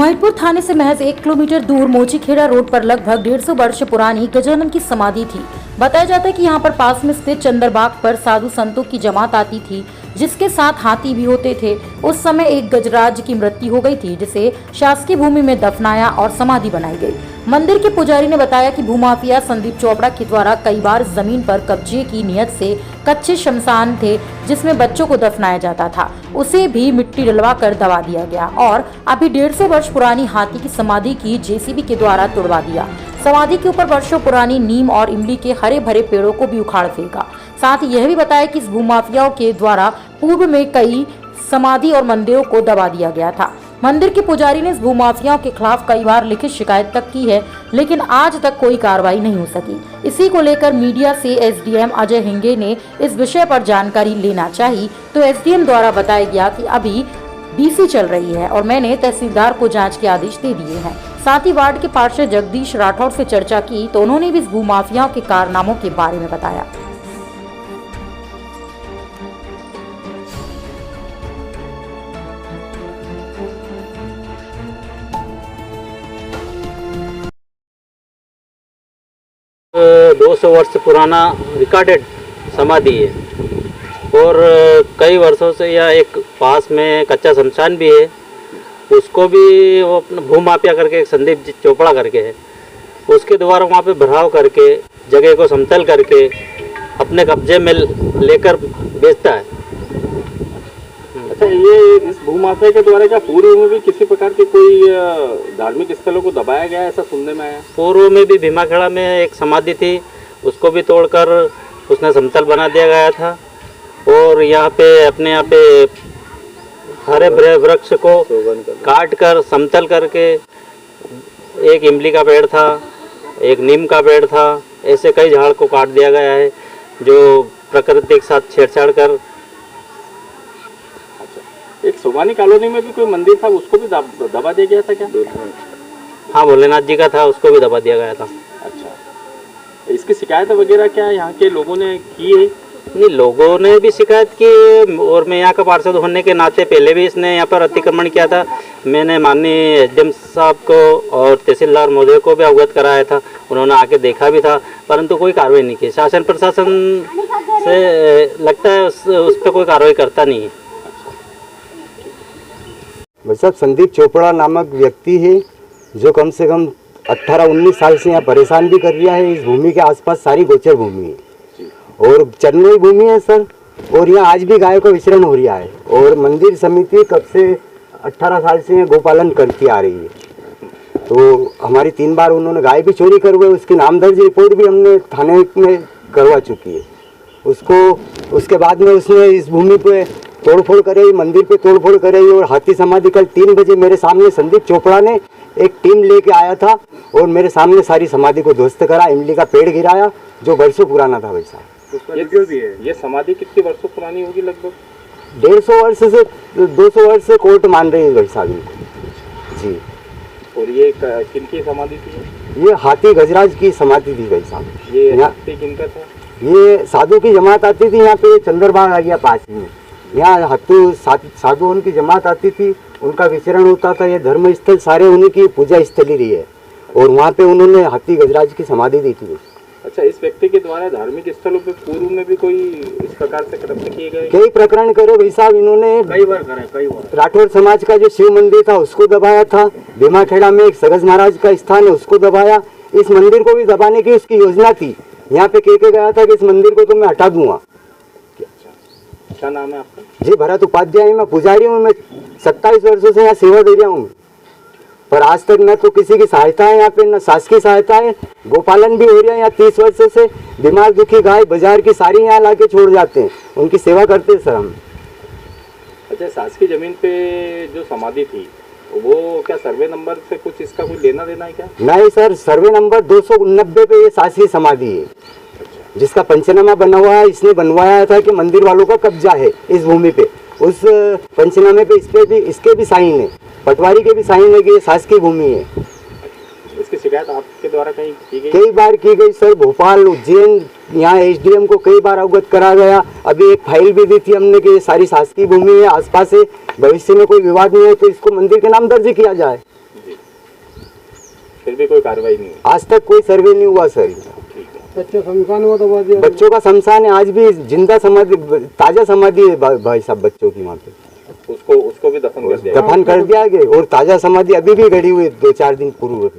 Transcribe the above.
महिदपुर थाने से महज 1 किलोमीटर दूर मोचीखेड़ा रोड पर लगभग 150 वर्ष पुरानी गजानन की समाधि थी। बताया जाता है कि यहाँ पर पास में स्थित चंद्रबाग पर साधु संतों की जमात आती थी, जिसके साथ हाथी भी होते थे। उस समय एक गजराज की मृत्यु हो गई थी, जिसे शासकीय भूमि में दफनाया और समाधि बनाई गई। मंदिर के पुजारी ने बताया कि भूमाफिया संदीप चोपड़ा के द्वारा कई बार जमीन पर कब्जे की नियत से कच्चे शमशान थे, जिसमें बच्चों को दफनाया जाता था, उसे भी मिट्टी डलवा कर दबा दिया गया और अभी 150 वर्ष पुरानी हाथी की समाधि की जेसीबी के द्वारा तोड़वा दिया। समाधि के ऊपर वर्षों पुरानी नीम और इमली के हरे भरे पेड़ों को भी उखाड़ फेंका। साथ ही यह भी बताया कि इस भूमाफियाओं के द्वारा पूर्व में कई समाधि और मंदिरों को दबा दिया गया था। मंदिर के पुजारी ने इस भूमाफियाओं के खिलाफ कई बार लिखित शिकायत तक की है, लेकिन आज तक कोई कार्रवाई नहीं हो सकी। इसी को लेकर मीडिया से एसडीएम अजय हिंगे ने इस विषय पर जानकारी लेना चाहिए तो एसडीएम द्वारा बताया गया कि अभी डीसी चल रही है और मैंने तहसीलदार को जांच के आदेश दे दिए हैं। साथ ही वार्ड के पार्षद जगदीश राठौर से चर्चा की तो उन्होंने भी इस भूमाफियाओं के कारनामों के बारे में बताया। तो 200 वर्ष पुराना रिकॉर्डेड समाधि है और कई वर्षों से यह एक पास में कच्चा शमशान भी है, उसको भी वो अपना भूमाफिया करके एक संदीप चोपड़ा करके है, उसके द्वारा वहाँ पे भराव करके जगह को समतल करके अपने कब्जे में लेकर बेचता है। अच्छा, ये इस भूमाफिया के द्वारा क्या पूर्व में भी किसी प्रकार के कोई धार्मिक स्थलों को दबाया गया, ऐसा सुनने में आया? पूर्व में भी भीमाखेड़ा में एक समाधि थी, उसको भी तोड़कर उसने समतल बना दिया गया था और यहाँ पे अपने यहाँ पे हरे भरे वृक्ष को काट कर समतल करके एक इमली का पेड़ था, एक नीम का पेड़ था, ऐसे कई झाड़ को काट दिया गया है जो प्रकृति के साथ छेड़छाड़ कर। एक सोमानी कॉलोनी में भी कोई मंदिर था, उसको भी दबा दिया गया था क्या? हाँ, भोलेनाथ जी का था, उसको भी दबा दिया गया था। अच्छा, इसकी शिकायत वगैरह क्या यहाँ के लोगों ने की है? नहीं, लोगों ने भी शिकायत की और मैं यहाँ का पार्षद होने के नाते पहले भी इसने यहाँ पर अतिक्रमण किया था। मैंने माननीय एसडीएम साहब को और तहसीलदार महोदय को भी अवगत कराया था, उन्होंने आके देखा भी था, परंतु कोई कार्रवाई नहीं की। शासन प्रशासन से लगता है उस पर कोई कार्रवाई करता नहीं है। भाई साहब, संदीप चोपड़ा नामक व्यक्ति है जो कम से कम 18-19 साल से यहाँ परेशान भी कर रहा है। इस भूमि के आसपास सारी गोचर भूमि है और चरनोई भूमि है सर, और यहाँ आज भी गायों का विचरण हो रहा है और मंदिर समिति कब से 18 साल से गोपालन करती आ रही है। तो हमारी 3 बार उन्होंने गाय भी चोरी करवाई, उसकी नामदर्ज रिपोर्ट भी हमने थाने में करवा चुकी है उसको। उसके बाद में उसने इस भूमि पे तोड़फोड़ कराई, मंदिर पे तोड़फोड़ कराई और हाथी समाधि कल 3 बजे मेरे सामने संदीप चोपड़ा ने एक टीम लेके आया था और मेरे सामने सारी समाधि को ध्वस्त करा, इमली का पेड़ गिराया जो वर्षों पुराना था। भाई साहब, ये समाधि कितनी वर्षों पुरानी होगी? लगभग 150 वर्ष से 200 वर्ष से कोर्ट मान रही है भाई साहब इनको जी। और ये किनकी समाधि थी? ये हाथी गजराज की समाधि थी भाई साहब। ये हाथी किनका था? ये साधु की जमात आती थी यहाँ पे, चंद्रबाग आ गया पास में, यहाँ साधुओं की जमात आती थी, उनका विचरण होता था। ये धर्म स्थल सारे उन्हीं की पूजा स्थली रही है और वहाँ पे उन्होंने हाथी गजराज की समाधि दी थी। अच्छा, इस व्यक्ति के द्वारा धार्मिक स्थलों पे पूर्व में भी कोई इस प्रकार से कृत्य किए गए? कई प्रकरण करे भाई साहब, इन्होंने कई बार करे, कई बार। राठौर समाज का जो शिव मंदिर था उसको दबाया था, भीमाखेड़ा में एक सगज महाराज का स्थान है उसको दबाया, इस मंदिर को भी दबाने की उसकी योजना थी। यहाँ पे कह के गया था कि इस मंदिर को तो मैं हटा दूंगा। क्या नाम है आपका? जी, भरत उपाध्याय। मैं पुजारी हूँ, मैं 27 वर्षों से यहाँ सेवा दे रहा हूँ, पर आज तक न तो किसी की सहायता है यहाँ पे, न शासकीय सहायता है। गोपालन भी हो रहा है यहाँ 30 वर्ष से। बीमार दुखी गाय बाजार की सारी यहाँ लाके छोड़ जाते हैं, उनकी सेवा करते हैं सर हम। अच्छा, शासकीय जमीन पे जो समाधि थी वो क्या सर्वे नंबर से कुछ इसका कोई लेना देना है क्या? नहीं सर, सर्वे नंबर 290 पे ये शासकीय समाधि है जिसका पंचनामा बना हुआ है। इसने बनवाया था कि मंदिर वालों का कब्जा है इस भूमि पे। उस पंचनामे पे इसके भी साइन है, पटवारी के भी साइन है कि ये शासकीय भूमि है। इसकी शिकायत आपके द्वारा कहीं की गई? कई बार की गई सर, भोपाल, उज्जैन, यहाँ एसडीएम को कई बार अवगत करा गया। अभी एक फाइल भी दी थी हमने कि ये सारी शासकीय भूमि है, आसपास है, भविष्य में कोई विवाद नहीं है तो इसको मंदिर के नाम दर्ज किया जाए। फिर भी कोई कार्रवाई नहीं हुई। आज तक कोई सर्वे नहीं हुआ सर। बच्चों का शमशान है, आज भी जिंदा समाधि, ताजा समाधि है भाई साहब बच्चों की वहाँ पे। उसको भी दफन कर दिया दफन कर दिया गया और ताजा समाधि अभी भी गड़ी हुई 2-4 दिन पूर्व।